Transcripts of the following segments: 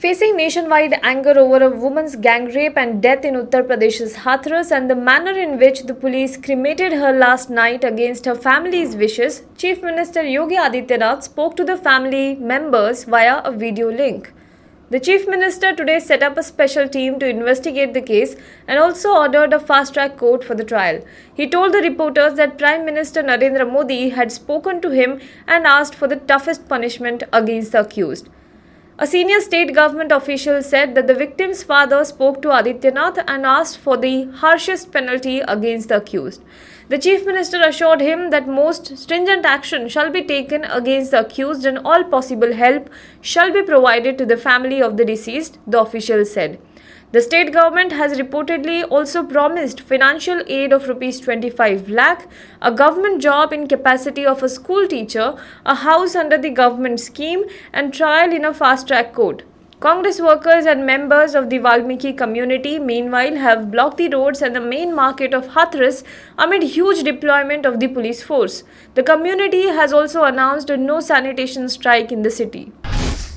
Facing nationwide anger over a woman's gang rape and death in Uttar Pradesh's Hathras and the manner in which the police cremated her last night against her family's wishes, Chief Minister Yogi Adityanath spoke to the family members via a video link. The Chief Minister today set up a special team to investigate the case and also ordered a fast-track court for the trial. He told the reporters that Prime Minister Narendra Modi had spoken to him and asked for the toughest punishment against the accused. A senior state government official said that the victim's father spoke to Adityanath and asked for the harshest penalty against the accused. The chief minister assured him that most stringent action shall be taken against the accused and all possible help shall be provided to the family of the deceased, the official said. The state government has reportedly also promised financial aid of Rs 25 lakh, a government job in capacity of a school teacher, a house under the government scheme, and trial in a fast-track court. Congress workers and members of the Valmiki community, meanwhile, have blocked the roads and the main market of Hathras amid huge deployment of the police force. The community has also announced a no sanitation strike in the city.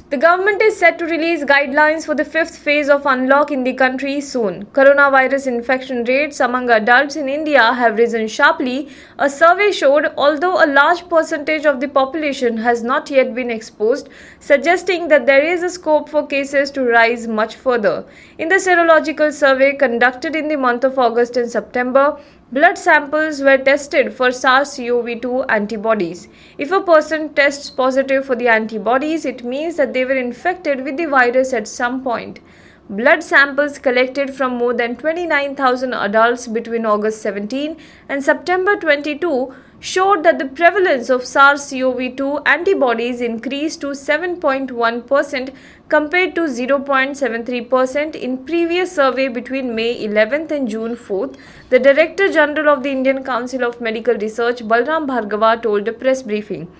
The government is set to release guidelines for the fifth phase of unlock in the country soon. Coronavirus infection rates among adults in India have risen sharply. A survey showed although a large percentage of the population has not yet been exposed, suggesting that there is a scope for cases to rise much further. In the serological survey conducted in the month of August and September, blood samples were tested for SARS-CoV-2 antibodies. If a person tests positive for the antibodies, it means that they were infected with the virus at some point. Blood samples collected from more than 29,000 adults between August 17 and September 22 showed that the prevalence of SARS-CoV-2 antibodies increased to 7.1% compared to 0.73% in previous survey between May 11th and June 4th, the Director General of the Indian Council of Medical Research, Balram Bhargava, told a press briefing.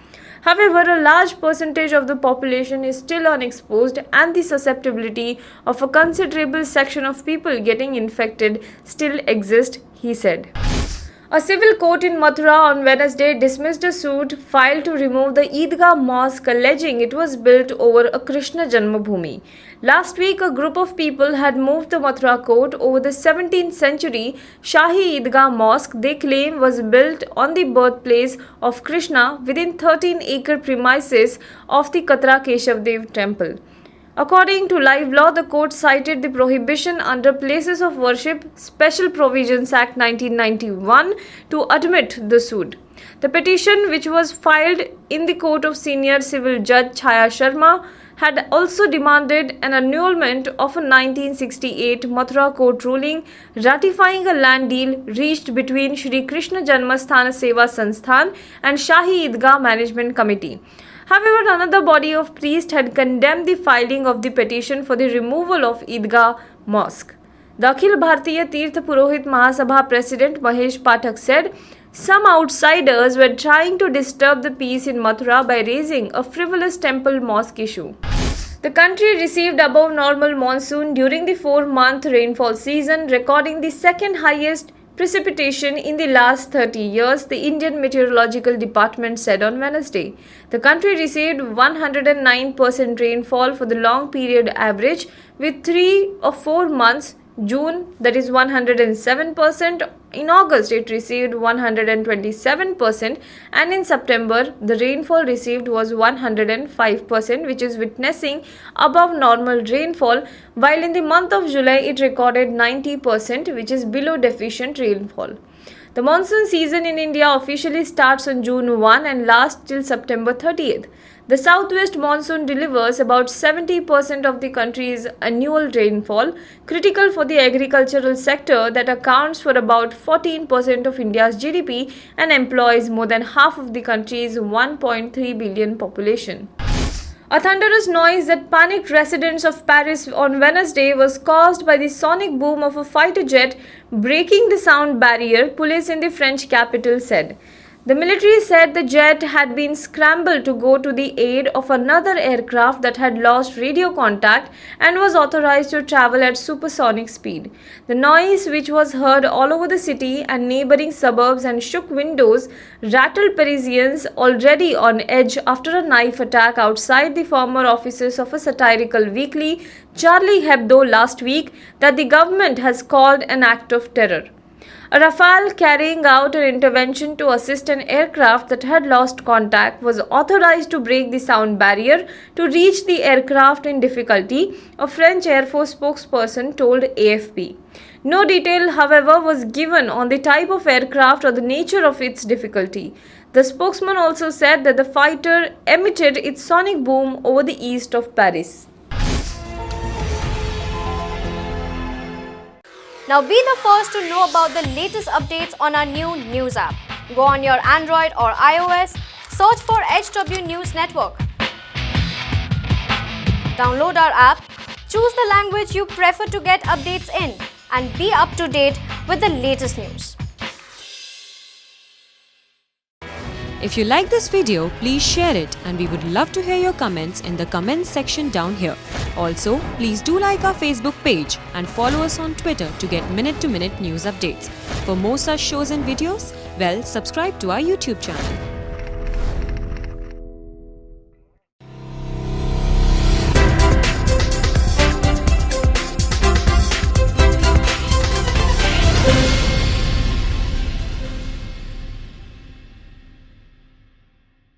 However, a large percentage of the population is still unexposed and the susceptibility of a considerable section of people getting infected still exists, he said. A civil court in Mathura on Wednesday dismissed a suit filed to remove the Eidgah mosque alleging it was built over a Krishna Janmabhoomi. Last week, a group of people had moved the Mathura court over the 17th century Shahi Eidgah mosque they claim was built on the birthplace of Krishna within 13-acre premises of the Katra Keshavdev temple. According to Live Law, the court cited the prohibition under Places of Worship Special Provisions Act 1991 to admit the suit. The petition, which was filed in the court of senior civil judge Chaya Sharma, had also demanded an annulment of a 1968 Mathura court ruling ratifying a land deal reached between Shri Krishna Janmasthana Seva Sansthan and Shahi Eidgah Management Committee. However, another body of priests had condemned the filing of the petition for the removal of Eidgah Mosque. The Akhil Bharatiya Tirth Purohit Mahasabha President Mahesh Pathak said, some outsiders were trying to disturb the peace in Mathura by raising a frivolous temple mosque issue. The country received above normal monsoon during the 4-month rainfall season, recording the second highest precipitation in the last 30 years, the Indian Meteorological Department said on Wednesday. The country received 109% rainfall for the long period average, with 3 or 4 months, June, that is 107%, in August it received 127%, and in September the rainfall received was 105%, which is witnessing above normal rainfall, while in the month of July it recorded 90%, which is below deficient rainfall. The monsoon season in India officially starts on June 1 and lasts till September 30th. The southwest monsoon delivers about 70% of the country's annual rainfall, critical for the agricultural sector that accounts for about 14% of India's GDP and employs more than half of the country's 1.3 billion population. A thunderous noise that panicked residents of Paris on Wednesday was caused by the sonic boom of a fighter jet breaking the sound barrier, police in the French capital said. The military said the jet had been scrambled to go to the aid of another aircraft that had lost radio contact and was authorized to travel at supersonic speed. The noise, which was heard all over the city and neighboring suburbs and shook windows, rattled Parisians already on edge after a knife attack outside the former offices of a satirical weekly, Charlie Hebdo, last week that the government has called an act of terror. A Rafale carrying out an intervention to assist an aircraft that had lost contact was authorized to break the sound barrier to reach the aircraft in difficulty, a French Air Force spokesperson told AFP. No detail, however, was given on the type of aircraft or the nature of its difficulty. The spokesman also said that the fighter emitted its sonic boom over the east of Paris. Now be the first to know about the latest updates on our new news app. Go on your Android or iOS, search for HW News Network. Download our app, choose the language you prefer to get updates in, and be up to date with the latest news. If you like this video, please share it, and we would love to hear your comments in the comments section down here. Also, please do like our Facebook page and follow us on Twitter to get minute-to-minute news updates. For more such shows and videos, subscribe to our YouTube channel.